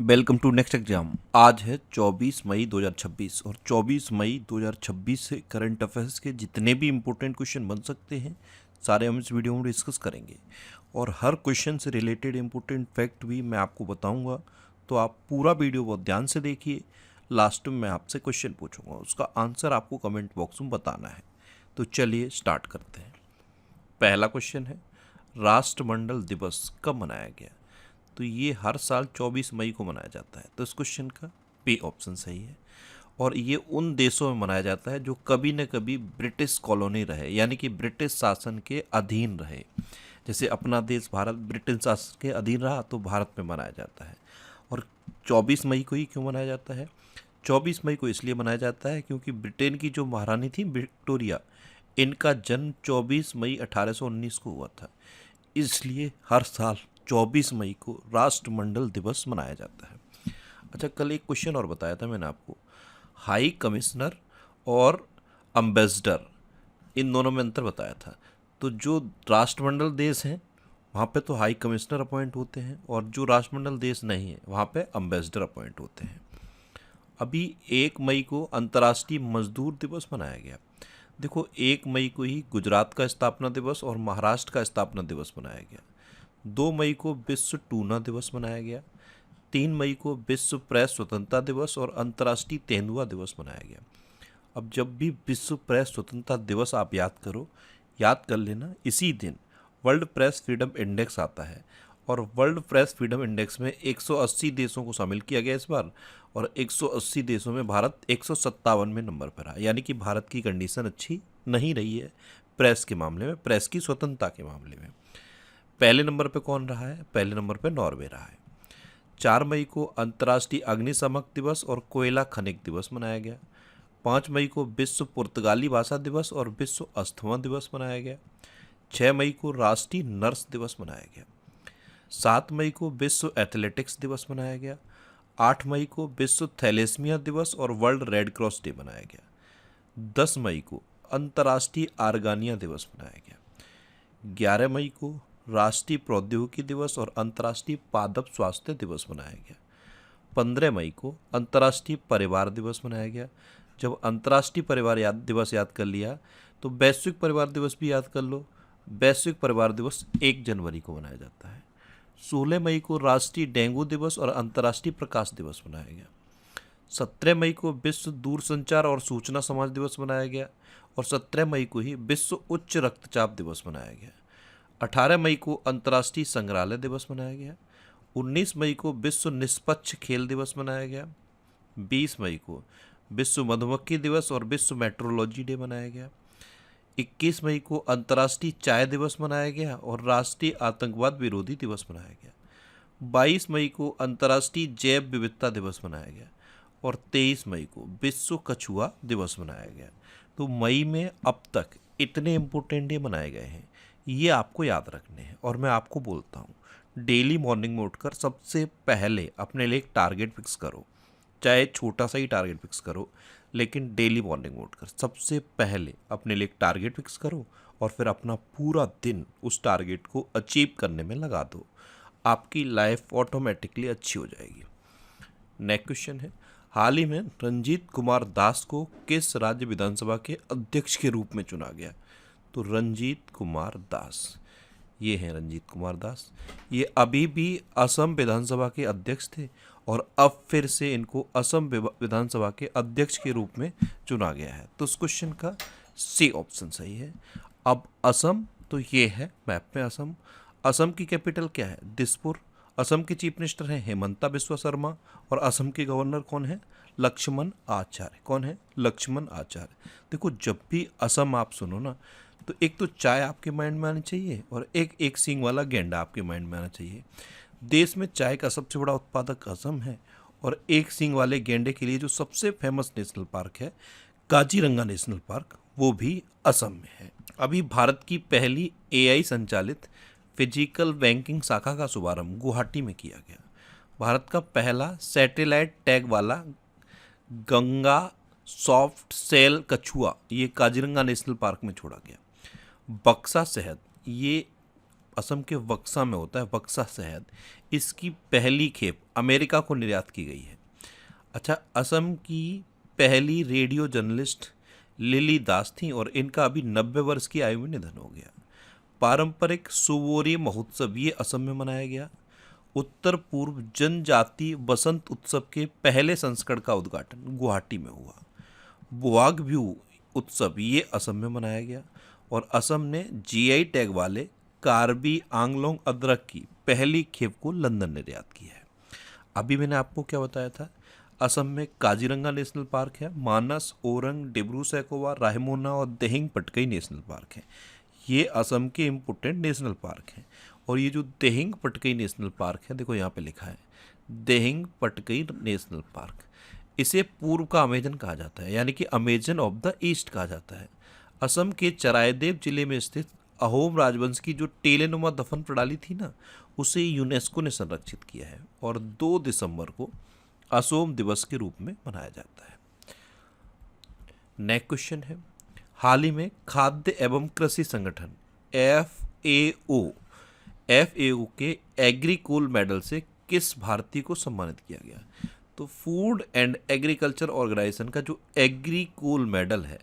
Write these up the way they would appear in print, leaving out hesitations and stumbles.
Welcome to next exam. आज है 24 मई 2026 और 24 मई 2026 से करंट अफेयर्स के जितने भी इम्पोर्टेंट क्वेश्चन बन सकते हैं सारे हम इस वीडियो में डिस्कस करेंगे और हर क्वेश्चन से रिलेटेड इम्पोर्टेंट फैक्ट भी मैं आपको बताऊंगा। तो आप पूरा वीडियो बहुत ध्यान से देखिए। लास्ट में मैं आपसे क्वेश्चन पूछूंगा, उसका आंसर आपको कमेंट बॉक्स में बताना है। तो चलिए स्टार्ट करते हैं। पहला क्वेश्चन है, राष्ट्रमंडल दिवस कब मनाया गया? तो ये हर साल 24 मई को मनाया जाता है। तो इस क्वेश्चन का बी ऑप्शन सही है। और ये उन देशों में मनाया जाता है जो कभी न कभी ब्रिटिश कॉलोनी रहे, यानी कि ब्रिटिश शासन के अधीन रहे। जैसे अपना देश भारत ब्रिटिश शासन के अधीन रहा तो भारत में मनाया जाता है। और 24 मई को ही क्यों मनाया जाता है? 24 मई को इसलिए मनाया जाता है क्योंकि ब्रिटेन की जो महारानी थी विक्टोरिया, इनका जन्म 24 मई 1819 को हुआ था। इसलिए हर साल 24 मई को राष्ट्रमंडल दिवस मनाया जाता है। अच्छा, कल एक क्वेश्चन और बताया था मैंने आपको, हाई कमिश्नर और अम्बेसडर, इन दोनों में अंतर बताया था। तो जो राष्ट्रमंडल देश हैं वहाँ पे तो हाई कमिश्नर अपॉइंट होते हैं और जो राष्ट्रमंडल देश नहीं है वहाँ पे अम्बेसडर अपॉइंट होते हैं। अभी 1 मई को अंतर्राष्ट्रीय मजदूर दिवस मनाया गया। देखो, 1 मई को ही गुजरात का स्थापना दिवस और महाराष्ट्र का स्थापना दिवस मनाया गया। 2 मई को विश्व टूना दिवस मनाया गया। 3 मई को विश्व प्रेस स्वतंत्रता दिवस और अंतर्राष्ट्रीय तेंदुआ दिवस मनाया गया। अब जब भी विश्व प्रेस स्वतंत्रता दिवस आप याद कर लेना, इसी दिन वर्ल्ड प्रेस फ्रीडम इंडेक्स आता है और वर्ल्ड प्रेस फ्रीडम इंडेक्स में 180 देशों को शामिल किया गया इस बार। और 180 देशों में भारत 157वें नंबर पर है, यानी कि भारत की कंडीशन अच्छी नहीं रही है प्रेस के मामले में, प्रेस की स्वतंत्रता के मामले में। पहले नंबर पे कौन रहा है? पहले नंबर पे नॉर्वे रहा है। 4 मई को अंतर्राष्ट्रीय अग्निशामक दिवस और कोयला खनिक दिवस मनाया गया। 5 मई को विश्व पुर्तगाली भाषा दिवस और विश्व अस्थमा दिवस मनाया गया। 6 मई को राष्ट्रीय नर्स दिवस मनाया गया। 7 मई को विश्व एथलेटिक्स दिवस मनाया गया। 8 मई को विश्व थैलेसीमिया दिवस और वर्ल्ड रेड क्रॉस डे मनाया गया। 10 मई को अंतर्राष्ट्रीय आर्गानिया दिवस मनाया गया। 11 मई को राष्ट्रीय प्रौद्योगिकी दिवस और अंतर्राष्ट्रीय पादप स्वास्थ्य दिवस मनाया गया। 15 मई को अंतर्राष्ट्रीय परिवार दिवस मनाया गया। जब अंतर्राष्ट्रीय परिवार दिवस याद कर लिया तो वैश्विक परिवार दिवस भी याद कर लो। वैश्विक परिवार दिवस 1 जनवरी को मनाया जाता है। 16 मई को राष्ट्रीय डेंगू दिवस और अंतर्राष्ट्रीय प्रकाश दिवस मनाया गया। 17 मई को विश्व दूरसंचार और सूचना समाज दिवस मनाया गया और 17 मई को ही विश्व उच्च रक्तचाप दिवस मनाया गया। 18 मई को अंतर्राष्ट्रीय संग्रहालय दिवस मनाया गया। 19 मई को विश्व निष्पक्ष खेल दिवस मनाया गया। 20 मई को विश्व मधुमक्खी दिवस और विश्व मेट्रोलॉजी डे मनाया गया। 21 मई को अंतर्राष्ट्रीय चाय दिवस मनाया गया और राष्ट्रीय आतंकवाद विरोधी दिवस मनाया गया। 22 मई को अंतर्राष्ट्रीय जैव विविधता दिवस मनाया गया और 23 मई को विश्व कछुआ दिवस मनाया गया। तो मई में अब तक इतने इम्पोर्टेंट डे मनाए गए हैं, ये आपको याद रखने हैं। और मैं आपको बोलता हूँ, डेली मॉर्निंग में उठकर सबसे पहले अपने लिए एक टारगेट फिक्स करो, चाहे छोटा सा ही टारगेट फिक्स करो, लेकिन डेली मॉर्निंग में उठकर सबसे पहले अपने लिए एक टारगेट फिक्स करो और फिर अपना पूरा दिन उस टारगेट को अचीव करने में लगा दो। आपकी लाइफ ऑटोमेटिकली अच्छी हो जाएगी। नेक्स्ट क्वेश्चन है, हाल ही में रंजीत कुमार दास को किस राज्य विधानसभा के अध्यक्ष के रूप में चुना गया? तो रंजीत कुमार दास, ये हैं रंजीत कुमार दास। ये अभी भी असम विधानसभा के अध्यक्ष थे और अब फिर से इनको असम विधानसभा के अध्यक्ष के रूप में चुना गया है। तो इस क्वेश्चन का सी ऑप्शन सही है। अब असम, तो ये है मैप में असम। असम की कैपिटल क्या है? दिसपुर। असम के चीफ मिनिस्टर हैं हेमंता बिस्वा शर्मा और असम के गवर्नर कौन है? लक्ष्मण आचार्य। कौन है? लक्ष्मण आचार्य। देखो, जब भी असम आप सुनो ना, तो एक तो चाय आपके माइंड में आनी चाहिए और एक सींग वाला गेंडा आपके माइंड में आना चाहिए। देश में चाय का सबसे बड़ा उत्पादक असम है और एक सींग वाले गेंडे के लिए जो सबसे फेमस नेशनल पार्क है काजीरंगा नेशनल पार्क, वो भी असम में है। अभी भारत की पहली एआई संचालित फिजिकल बैंकिंग शाखा का शुभारंभ गुवाहाटी में किया गया। भारत का पहला सैटेलाइट टैग वाला गंगा सॉफ्ट सेल कछुआ ये काजीरंगा नेशनल पार्क में छोड़ा गया। बक्सा शहद, ये असम के बक्सा में होता है, बक्सा शहद, इसकी पहली खेप अमेरिका को निर्यात की गई है। अच्छा, असम की पहली रेडियो जर्नलिस्ट लिली दास थी और इनका अभी 90 वर्ष की आयु में निधन हो गया। पारंपरिक सुवोरी महोत्सव ये असम में मनाया गया। उत्तर पूर्व जनजाति बसंत उत्सव के पहले संस्करण का उद्घाटन गुवाहाटी में हुआ। बोआग बिहू उत्सव ये असम में मनाया गया और असम ने जीआई टैग वाले कार्बी आंगलोंग अदरक की पहली खेप को लंदन निर्यात की है। अभी मैंने आपको क्या बताया था, असम में काजीरंगा नेशनल पार्क है, मानस, ओरंग, डिब्रू सैखोवा, रायमोना और देहिंग पटकई नेशनल पार्क है। ये असम के इम्पोर्टेंट नेशनल पार्क हैं। और ये जो देहिंग पटकई नेशनल पार्क है, देखो यहाँ पे लिखा है देहिंग पटकई नेशनल पार्क, इसे पूर्व का अमेजन कहा जाता है, यानी कि अमेजन ऑफ द ईस्ट कहा जाता है। असम के चरायदेव जिले में स्थित अहोम राजवंश की जो टेलेनुमा दफन प्रणाली थी ना, उसे यूनेस्को ने संरक्षित किया है और 2 दिसंबर को असोम दिवस के रूप में मनाया जाता है। नेक्स्ट क्वेश्चन है, हाल ही में खाद्य एवं कृषि संगठन FAO के एग्रीकूल मेडल से किस भारतीय को सम्मानित किया गया? तो फूड एंड एग्रीकल्चर ऑर्गेनाइजेशन का जो एग्रीकूल मेडल है,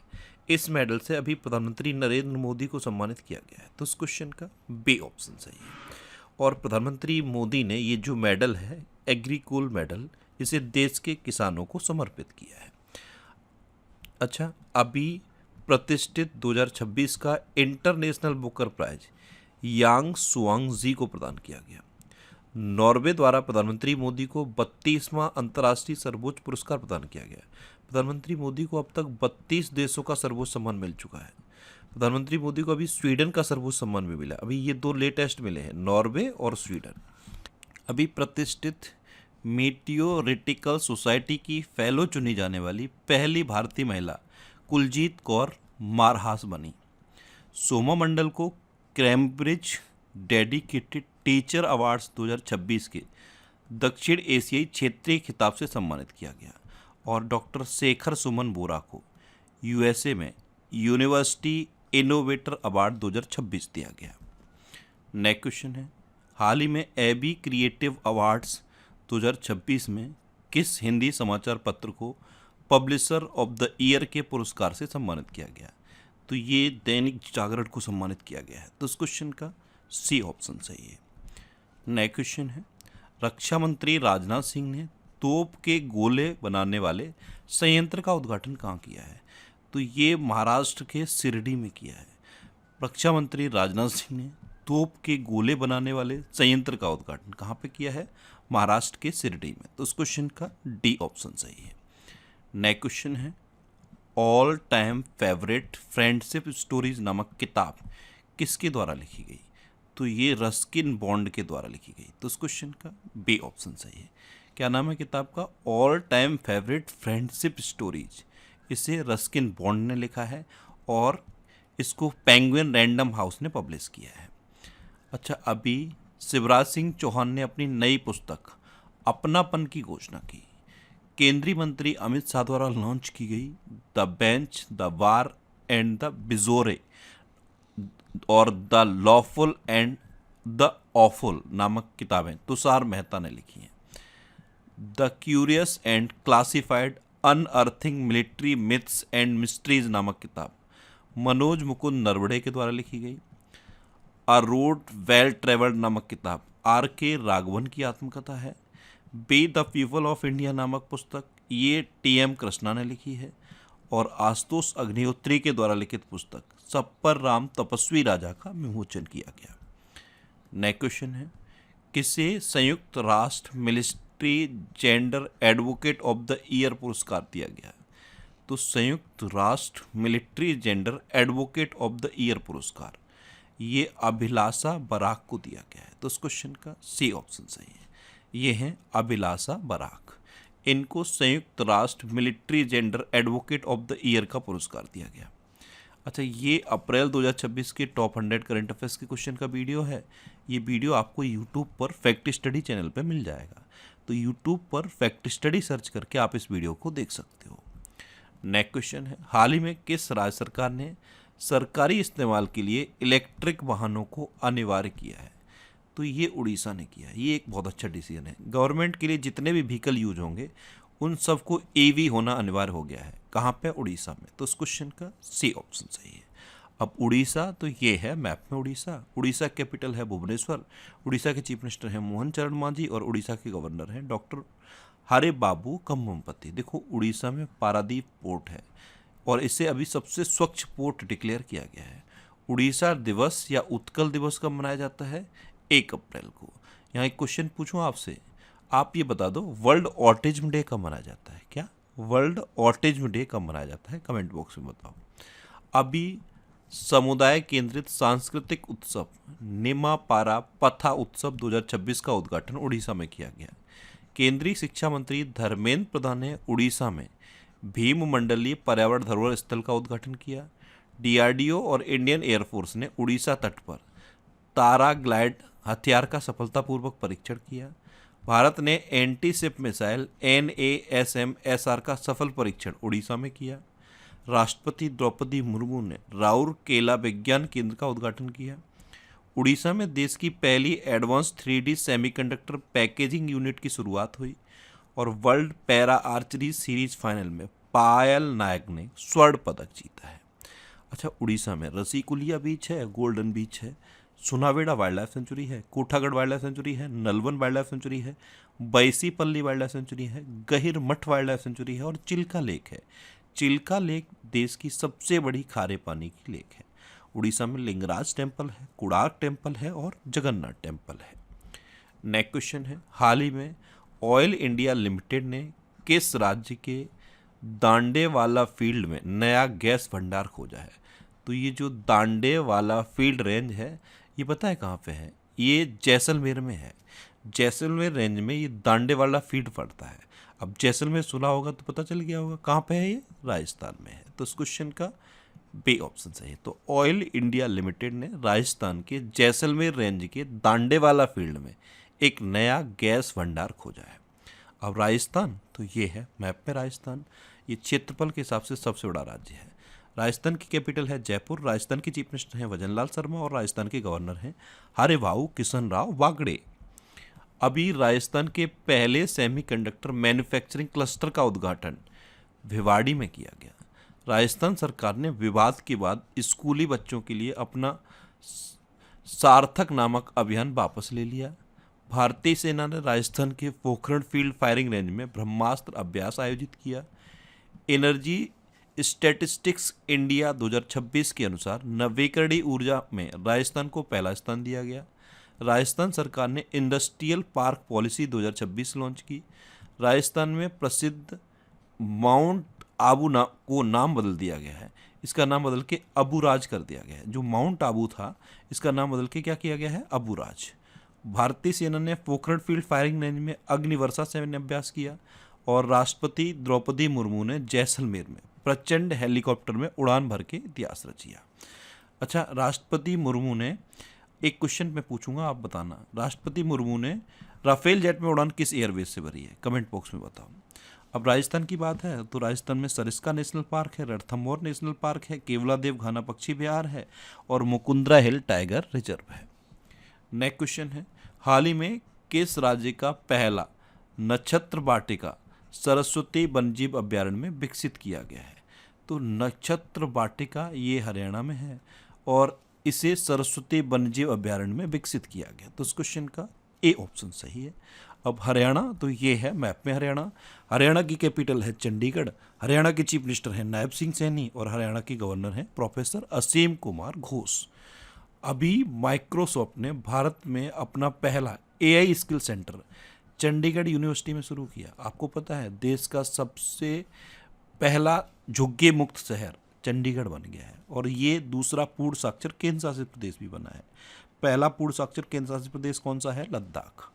इस मेडल से अभी प्रधानमंत्री नरेंद्र मोदी को सम्मानित किया गया है। तो इस क्वेश्चन का बी ऑप्शन सही है। और प्रधानमंत्री मोदी ने ये जो मेडल है एग्रीकूल मेडल, इसे देश के किसानों को समर्पित किया है। अच्छा, अभी प्रतिष्ठित 2026 का इंटरनेशनल बुकर प्राइज यांग सुआंग जी को प्रदान किया गया। नॉर्वे द्वारा प्रधानमंत्री मोदी को 32वां अंतर्राष्ट्रीय सर्वोच्च पुरस्कार प्रदान किया गया। प्रधानमंत्री मोदी को अब तक 32 देशों का सर्वोच्च सम्मान मिल चुका है। प्रधानमंत्री मोदी को अभी स्वीडन का सर्वोच्च सम्मान भी मिला। अभी ये 2 लेटेस्ट मिले हैं, नॉर्वे और स्वीडन। अभी प्रतिष्ठित मीटियोरिटिकल सोसाइटी की फेलो चुनी जाने वाली पहली भारतीय महिला कुलजीत कौर मारहास बनी। सोमा मंडल को कैम्ब्रिज डेडिकेटेड टीचर अवार्ड्स 2026 के दक्षिण एशियाई क्षेत्रीय खिताब से सम्मानित किया गया और डॉक्टर शेखर सुमन बोरा को यूएसए में यूनिवर्सिटी इनोवेटर अवार्ड 2026 दिया गया। नेक्स्ट क्वेश्चन है, हाल ही में एबी क्रिएटिव अवार्ड्स 2026 में किस हिंदी समाचार पत्र को पब्लिशर ऑफ द ईयर के पुरस्कार से सम्मानित किया गया? तो ये दैनिक जागरण को सम्मानित किया गया है। तो इस क्वेश्चन का सी ऑप्शन सही है। नेक्स्ट क्वेश्चन है, रक्षा मंत्री राजनाथ सिंह ने तोप के गोले बनाने वाले संयंत्र का उद्घाटन कहाँ किया है? तो ये महाराष्ट्र के शिरडी में किया है। रक्षा मंत्री राजनाथ सिंह ने तोप के गोले बनाने वाले संयंत्र का उद्घाटन कहाँ पे किया है? महाराष्ट्र के शिरडी में। तो इस क्वेश्चन का डी ऑप्शन सही है। नेक्स्ट क्वेश्चन है, all time favourite friendship stories नामक किताब किसके द्वारा लिखी गई? तो ये रस्किन बॉन्ड के द्वारा लिखी गई। तो इस क्वेश्चन का बी ऑप्शन सही है। क्या नाम है किताब का? All time favourite friendship stories. इसे रस्किन बॉन्ड ने लिखा है और इसको पेंगुइन रैंडम हाउस ने पब्लिश किया है। अच्छा, अभी शिवराज सिंह चौहान ने अपनी नई पुस्तक अपनापन की घोषणा की। केंद्रीय मंत्री अमित शाह द्वारा लॉन्च की गई the bench, the war and the bizarre और the lawful and the awful नामक किताबें तुषार मेहता ने लिखी हैं। The curious and classified unearthing military myths and mysteries नामक किताब मनोज मुकुंद नरवड़े के द्वारा लिखी गई। अ रोड वेल ट्रेवल्ड नामक किताब RK राघवन की आत्मकथा है। Be the people of India नामक पुस्तक ये TM कृष्णा ने लिखी है। और आशुतोष अग्निहोत्री के द्वारा लिखित पुस्तक सप्पर राम तपस्वी राजा का विमोचन किया गया। नेक्स्ट क्वेश्चन है, किसे संयुक्त राष्ट्र military gender advocate of the year पुरस्कार दिया गया? तो संयुक्त राष्ट्र military gender advocate of the year पुरस्कार ये अभिलाषा बराक को दिया गया है। तो इस क्वेश्चन का सी ऑप्शन सही है। ये हैं अभिलाषा बराक। इनको संयुक्त राष्ट्र military gender advocate of the year का पुरस्कार दिया गया। अच्छा, ये अप्रैल 2026 के टॉप 100 करंट अफेयर्स के क्वेश्चन का वीडियो है। ये वीडियो आपको यूट्यूब पर फैक्ट स्टडी चैनल पर मिल जाएगा। तो यूट्यूब पर फैक्ट स्टडी सर्च करके आप इस वीडियो को देख सकते हो। नेक्स्ट क्वेश्चन है, हाल ही में किस राज्य सरकार ने 10,000 करोड़ रुपए की सरकारी इस्तेमाल के लिए इलेक्ट्रिक वाहनों को अनिवार्य किया है। तो ये उड़ीसा ने किया है। ये एक बहुत अच्छा डिसीजन है। गवर्नमेंट के लिए जितने भी व्हीकल यूज होंगे उन सबको ईवी होना अनिवार्य हो गया है। कहाँ पे? उड़ीसा में। तो इस क्वेश्चन का सी ऑप्शन सही है। अब उड़ीसा तो ये है मैप में उड़ीसा। उड़ीसा कैपिटल है भुवनेश्वर। उड़ीसा के चीफ मिनिस्टर हैं मोहन चरण मांझी और उड़ीसा के गवर्नर हैं डॉक्टर हरे बाबू कम्बमपति। देखो उड़ीसा में पारादीप पोर्ट है और इसे अभी सबसे स्वच्छ पोर्ट डिक्लेयर किया गया है। उड़ीसा दिवस या उत्कल दिवस कब मनाया जाता है? 1 अप्रैल को। यहाँ एक क्वेश्चन पूछूं आपसे, आप ये बता दो वर्ल्ड ऑटिज्म डे कब मनाया जाता है? क्या वर्ल्ड ऑटिज्म डे कब मनाया जाता है? कमेंट बॉक्स में बताओ। अभी समुदाय केंद्रित सांस्कृतिक उत्सव निमापारा पथा उत्सव 2026 का उद्घाटन उड़ीसा में किया गया। केंद्रीय शिक्षा मंत्री धर्मेंद्र प्रधान ने उड़ीसा में भीम मंडलीय पर्यावरण धरोहर स्थल का उद्घाटन किया। डीआरडीओ और इंडियन एयरफोर्स ने उड़ीसा तट पर तारा ग्लाइड हथियार का सफलतापूर्वक परीक्षण किया। भारत ने एंटी शिप मिसाइल NASM-SR का सफल परीक्षण उड़ीसा में किया। राष्ट्रपति द्रौपदी मुर्मू ने राउरकेला विज्ञान केंद्र का उद्घाटन किया। उड़ीसा में देश की पहली advance 3D semiconductor packaging unit की शुरुआत हुई और world para archery series final में पायल नायक ने स्वर्ण पदक जीता है। अच्छा, उड़ीसा में रसीकुलिया बीच है, गोल्डन बीच है, सुनावेड़ा वाइल्ड लाइफ सेंचुरी है, कोठागढ़ वाइल्ड लाइफ सेंचुरी है, नलवन वाइल्ड लाइफ सेंचुरी है, बैसीपल्ली वाइल्ड लाइफ सेंचुरी है, गहिर मठ वाइल्ड लाइफ सेंचुरी है और चिल्का लेक है। चिल्का लेक देश की सबसे बड़ी खारे पानी की लेक है। उड़ीसा में लिंगराज टेम्पल है, कुड़ाक टेम्पल है और जगन्नाथ टेम्पल है। नेक्स्ट क्वेश्चन है, हाल ही में ऑयल इंडिया लिमिटेड ने किस राज्य के दांडेवाला फील्ड में नया गैस भंडार खोजा है? तो ये जो दांडेवाला फील्ड रेंज है ये पता है कहाँ पे है? ये जैसलमेर में है। जैसलमेर रेंज में ये दांडेवाला फील्ड पड़ता है। अब जैसलमेर सुना होगा तो पता चल गया होगा कहाँ पे है ये? राजस्थान में है। तो इस क्वेश्चन का बी ऑप्शन सही है। तो ऑयल इंडिया लिमिटेड ने राजस्थान के जैसलमेर रेंज के दांडेवाला फील्ड में एक नया गैस भंडार खोजा है। अब राजस्थान तो ये है मैप में राजस्थान। ये क्षेत्रफल के हिसाब से सबसे बड़ा राज्य है। राजस्थान की कैपिटल है जयपुर। राजस्थान के चीफ मिनिस्टर हैं भजनलाल शर्मा और राजस्थान के गवर्नर हैं हरिभाऊ किशन राव वागड़े। अभी राजस्थान के पहले सेमीकंडक्टर मैन्युफैक्चरिंग क्लस्टर का उद्घाटन भिवाड़ी में किया गया। राजस्थान सरकार ने विवाद के बाद स्कूली बच्चों के लिए अपना सार्थक नामक अभियान वापस ले लिया। भारतीय सेना ने राजस्थान के पोखरण फील्ड फायरिंग रेंज में ब्रह्मास्त्र अभ्यास आयोजित किया। एनर्जी स्टैटिस्टिक्स इंडिया 2026 के अनुसार नवीकरणीय ऊर्जा में राजस्थान को पहला स्थान दिया गया। राजस्थान सरकार ने इंडस्ट्रियल पार्क पॉलिसी 2026 लॉन्च की। राजस्थान में प्रसिद्ध माउंट आबू को नाम बदल दिया गया है। इसका नाम बदल के अबूराज कर दिया गया है। जो माउंट आबू था इसका नाम बदल के क्या किया गया है? अबूराज। भारतीय सेना ने पोखरण फील्ड फायरिंग रेंज में अग्निवर्षा सैन्य अभ्यास किया और राष्ट्रपति द्रौपदी मुर्मू ने जैसलमेर में प्रचंड हेलीकॉप्टर में उड़ान भर के इतिहास रचिया। अच्छा, राष्ट्रपति मुर्मू ने एक क्वेश्चन मैं पूछूंगा, आप बताना। राष्ट्रपति मुर्मू ने राफेल जेट में उड़ान किस एयरवेज से भरी है? कमेंट बॉक्स में बताओ। अब राजस्थान की बात है तो राजस्थान में सरिस्का नेशनल पार्क है, रणथंभौर नेशनल पार्क है, केवलादेव घाना पक्षी विहार है और मुकुंदरा हिल टाइगर रिजर्व है। नेक्स्ट क्वेश्चन है, हाल ही में किस राज्य का पहला नक्षत्र वाटिका सरस्वती वन्यजीव अभ्यारण्य में विकसित किया गया है? तो नक्षत्र वाटिका ये हरियाणा में है और इसे सरस्वती वन्यजीव अभ्यारण्य में विकसित किया गया। तो इस क्वेश्चन का ए ऑप्शन सही है। अब हरियाणा तो ये है मैप में हरियाणा। हरियाणा की कैपिटल है चंडीगढ़। हरियाणा के चीफ मिनिस्टर हैं नायब सिंह सैनी और हरियाणा के गवर्नर हैं प्रोफेसर असीम कुमार घोष। अभी माइक्रोसॉफ्ट ने भारत में अपना पहला AI skill centre Chandigarh university में शुरू किया। आपको पता है देश का सबसे पहला झुग्गी मुक्त शहर चंडीगढ़ बन गया है और ये दूसरा पूर्ण साक्षर केंद्र शासित प्रदेश भी बना है। पहला पूर्ण साक्षर केंद्र शासित प्रदेश कौन सा है? लद्दाख।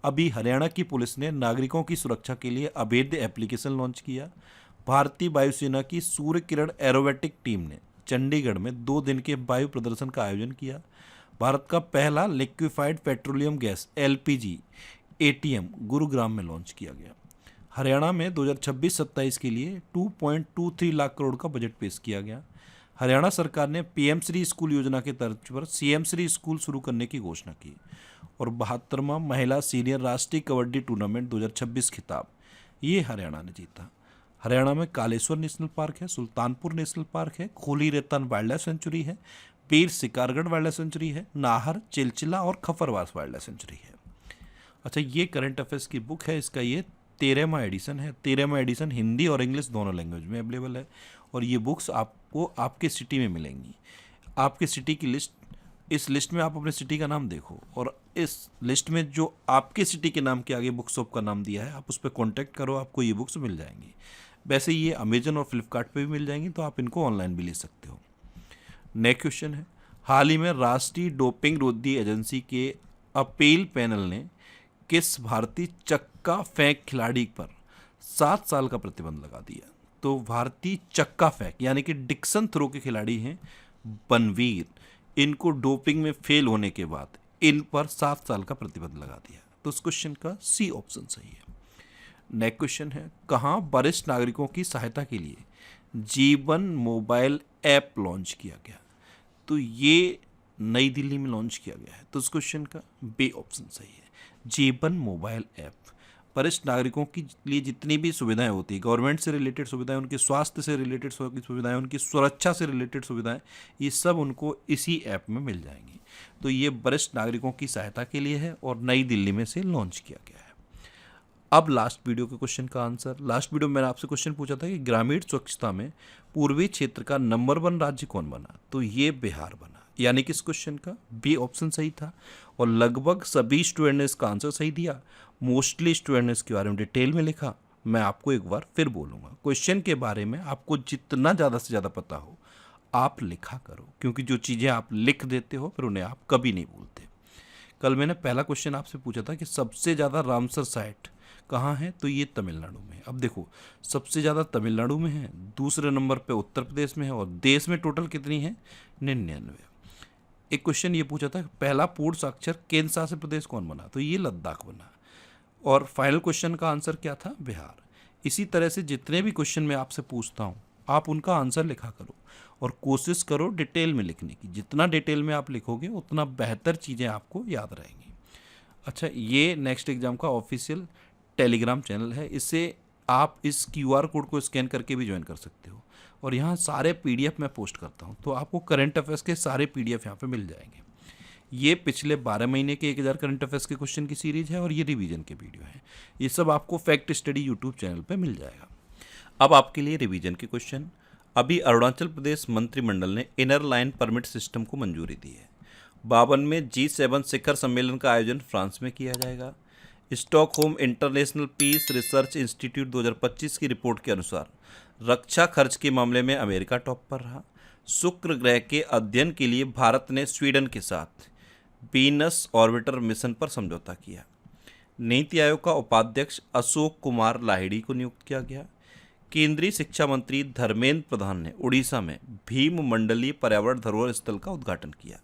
अभी हरियाणा की पुलिस ने नागरिकों की सुरक्षा के लिए अभेद्य एप्लीकेशन लॉन्च किया। भारतीय वायुसेना की सूर्य किरण एरोबेटिक टीम ने चंडीगढ़ में 2 दिन के वायु प्रदर्शन का आयोजन किया। भारत का पहला liquefied petroleum gas LPG ATM Gurugram में लॉन्च किया गया। हरियाणा में 2026-27 के लिए 2.23 लाख करोड़ का बजट पेश किया गया। हरियाणा सरकार ने पीएम श्री स्कूल योजना के तर्ज पर सीएम श्री स्कूल शुरू करने की घोषणा की। और 72वां महिला सीनियर राष्ट्रीय कबड्डी टूर्नामेंट 2026 खिताब ये हरियाणा ने जीता। हरियाणा में कालेश्वर नेशनल पार्क है, सुल्तानपुर नेशनल पार्क है, खोली रेतन वाइल्ड लाइफ सेंचुरी है, पीर सिकारगढ़ वाइल्ड लाइफ सेंचुरी है, नाहर, चिलचिला और खफरवास वाइल्ड लाइफ सेंचुरी है। अच्छा, ये करंट अफेयर्स की बुक है, इसका ये 13वां एडिशन है। 13वां एडिशन हिंदी और इंग्लिश दोनों लैंग्वेज में अवेलेबल है। और ये बुक्स आपको आपके सिटी में मिलेंगी। आपके सिटी की लिस्ट, इस लिस्ट में आप अपने सिटी का नाम देखो और इस लिस्ट में जो आपके सिटी के नाम के आगे बुक शॉप का नाम दिया है आप उस पर कॉन्टैक्ट करो, आपको ये बुक्स मिल जाएंगी। वैसे ये अमेजन और फ्लिपकार्ट पे भी मिल जाएंगी, तो आप इनको ऑनलाइन भी ले सकते हो। नेक्स्ट क्वेश्चन है, हाल ही में राष्ट्रीय डोपिंग रोधी एजेंसी के अपील पैनल ने किस भारतीय चक्का फेंक खिलाड़ी पर 7 साल का प्रतिबंध लगा दिया? तो भारतीय चक्का फेंक यानी कि डिक्सन थ्रो के खिलाड़ी हैं बनवीर, इनको डोपिंग में फेल होने के बाद इन पर 7 साल का प्रतिबंध लगा दिया। तो इस क्वेश्चन का सी ऑप्शन सही है। नेक्स्ट क्वेश्चन है, कहाँ वरिष्ठ नागरिकों की सहायता के लिए जीवन मोबाइल ऐप लॉन्च किया गया? तो ये नई दिल्ली में लॉन्च किया गया है। तो इस क्वेश्चन का बी ऑप्शन सही है, जीवन मोबाइल ऐप। वरिष्ठ नागरिकों के लिए जितनी भी सुविधाएं होती है, गवर्नमेंट से रिलेटेड सुविधाएं, उनके स्वास्थ्य से रिलेटेड सुविधाएं, उनकी सुरक्षा से रिलेटेड सुविधाएं, ये सब उनको इसी ऐप में मिल जाएंगी। तो ये वरिष्ठ नागरिकों की सहायता के लिए है और नई दिल्ली में से लॉन्च किया गया है। अब लास्ट वीडियो के क्वेश्चन का आंसर। लास्ट वीडियो में मैंने आपसे क्वेश्चन पूछा था कि ग्रामीण स्वच्छता में पूर्वी क्षेत्र का नंबर 1 राज्य कौन बना? तो ये बिहार बना, यानी कि इस क्वेश्चन का बी ऑप्शन सही था। और लगभग सभी स्टूडेंट ने इसका आंसर सही दिया। मोस्टली स्टूडेंट ने इसके बारे में डिटेल में लिखा। मैं आपको एक बार फिर बोलूँगा, क्वेश्चन के बारे में आपको जितना ज़्यादा से ज़्यादा पता हो आप लिखा करो, क्योंकि जो चीज़ें आप लिख देते हो फिर उन्हें आप कभी नहीं भूलते। कल मैंने पहला क्वेश्चन आपसे पूछा था कि सबसे ज़्यादा रामसर साइट कहाँ है? तो ये तमिलनाडु में है। अब देखो, सबसे ज़्यादा तमिलनाडु में है, दूसरे नंबर पे उत्तर प्रदेश में है, और देश में टोटल कितनी है? 99। एक क्वेश्चन ये पूछा था पहला पूर्ण साक्षर केंद्र शासित प्रदेश कौन बना? तो ये लद्दाख बना। और फाइनल क्वेश्चन का आंसर क्या था? बिहार। इसी तरह से जितने भी क्वेश्चन मैं आपसे पूछता हूँ आप उनका आंसर लिखा करो और कोशिश करो डिटेल में लिखने की। जितना डिटेल में आप लिखोगे उतना बेहतर चीज़ें आपको याद रहेंगी। अच्छा, ये नेक्स्ट एग्जाम का ऑफिशियल टेलीग्राम चैनल है, इससे आप इस QR कोड को स्कैन करके भी ज्वाइन कर सकते हो। और यहाँ सारे PDF मैं पोस्ट करता हूँ, तो आपको करंट अफेयर्स के सारे PDF यहाँ पे मिल जाएंगे। ये पिछले 12 महीने के 1000 करंट अफेयर्स के क्वेश्चन की सीरीज है और ये रिवीजन के वीडियो हैं। ये सब आपको फैक्ट स्टडी यूट्यूब चैनल पे मिल जाएगा। अब आपके लिए रिवीजन के क्वेश्चन। अभी अरुणाचल प्रदेश मंत्रिमंडल ने इनर लाइन परमिट सिस्टम को मंजूरी दी है। 52वें G7 शिखर सम्मेलन का आयोजन फ्रांस में किया जाएगा। Stockholm International Peace Research Institute 2025 की रिपोर्ट के अनुसार रक्षा खर्च के मामले में अमेरिका टॉप पर रहा। शुक्र ग्रह के अध्ययन के लिए भारत ने स्वीडन के साथ वीनस ऑर्बिटर मिशन पर समझौता किया। नीति आयोग का उपाध्यक्ष अशोक कुमार लाहिड़ी को नियुक्त किया गया। केंद्रीय शिक्षा मंत्री धर्मेंद्र प्रधान ने उड़ीसा में भीम मंडलीय पर्यावरण धरोहर स्थल का उद्घाटन किया।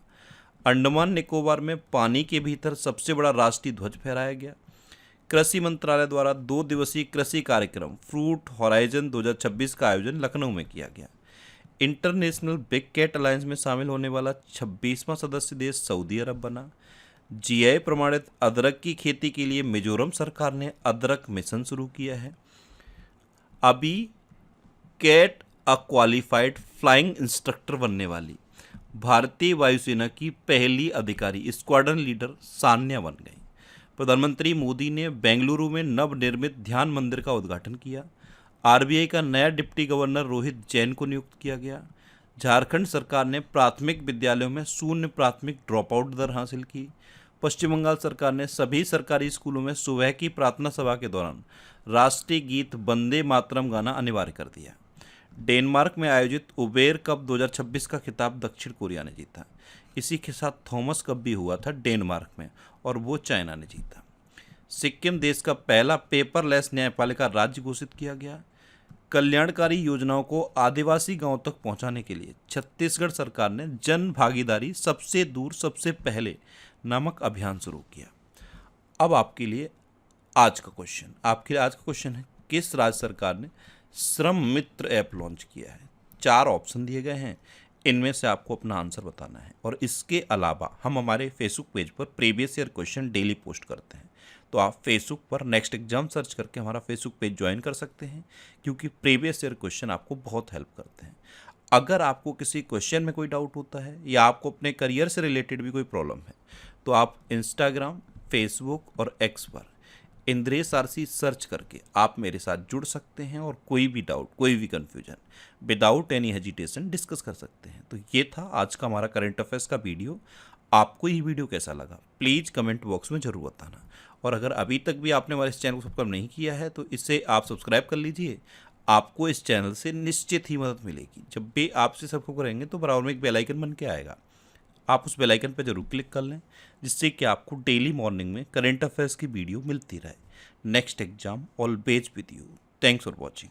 अंडमान निकोबार में पानी के भीतर सबसे बड़ा राष्ट्रीय ध्वज फहराया गया। कृषि मंत्रालय द्वारा 2 दिवसीय कृषि कार्यक्रम फ्रूट हॉराइजन 2026 का आयोजन लखनऊ में किया गया। इंटरनेशनल बिग कैट अलायंस में शामिल होने वाला 26वां सदस्य देश सऊदी अरब बना। GI प्रमाणित अदरक की खेती के लिए मिजोरम सरकार ने अदरक मिशन शुरू किया है। अभी कैट क्वालिफाइड फ्लाइंग इंस्ट्रक्टर बनने वाली भारतीय वायुसेना की पहली अधिकारी स्क्वाड्रन लीडर सान्या बन गई। प्रधानमंत्री मोदी ने बेंगलुरु में नवनिर्मित ध्यान मंदिर का उद्घाटन किया। RBI का नया डिप्टी गवर्नर रोहित जैन को नियुक्त किया गया। झारखंड सरकार ने प्राथमिक विद्यालयों में शून्य प्राथमिक ड्रॉप आउट दर हासिल की। पश्चिम बंगाल सरकार ने सभी सरकारी स्कूलों में सुबह की प्रार्थना सभा के दौरान राष्ट्रीय गीत वंदे मातरम गाना अनिवार्य कर दिया। डेनमार्क में आयोजित उबेर कप 2026 का खिताब दक्षिण कोरिया ने जीता। इसी के साथ थॉमस कप भी हुआ था डेनमार्क में और वो चाइना ने जीता। सिक्किम देश का पहला पेपरलेस न्यायपालिका राज्य घोषित किया गया। कल्याणकारी योजनाओं को आदिवासी गांवों तक पहुंचाने के लिए छत्तीसगढ़ सरकार ने जन भागीदारी सबसे दूर सबसे पहले नामक अभियान शुरू किया। अब आपके लिए आज का क्वेश्चन है किस राज्य सरकार ने श्रम मित्र ऐप लॉन्च किया है? 4 ऑप्शन दिए गए हैं। इनमें से आपको अपना आंसर बताना है। और इसके अलावा हम हमारे फेसबुक पेज पर previous year question daily post करते हैं, तो आप फेसबुक पर नेक्स्ट एग्जाम सर्च करके हमारा फेसबुक पेज ज्वाइन कर सकते हैं, क्योंकि प्रीवियस ईयर क्वेश्चन आपको बहुत हेल्प करते हैं। अगर आपको किसी क्वेश्चन में कोई डाउट होता है या आपको अपने करियर से रिलेटेड भी कोई प्रॉब्लम है, तो आप इंस्टाग्राम, फेसबुक और एक्स पर इंद्रेश आरसी सर्च करके आप मेरे साथ जुड़ सकते हैं और कोई भी डाउट, कोई भी confusion without any hesitation discuss कर सकते हैं। तो ये था आज का हमारा करंट अफेयर्स का वीडियो। आपको ये वीडियो कैसा लगा प्लीज़ कमेंट बॉक्स में ज़रूर बताना। और अगर अभी तक भी आपने हमारे इस चैनल को सब्सक्राइब नहीं किया है तो इसे आप सब्सक्राइब कर लीजिए। आपको इस चैनल से निश्चित ही मदद मिलेगी। जब भी आपसे सब्सक्राइब करेंगे तो बराबर में एक बेल आइकन बन के आएगा, आप उस बेल आइकन पर जरूर क्लिक कर लें, जिससे कि आपको डेली मॉर्निंग में करंट अफेयर्स की वीडियो मिलती रहे। Next exam always with you. Thanks for watching.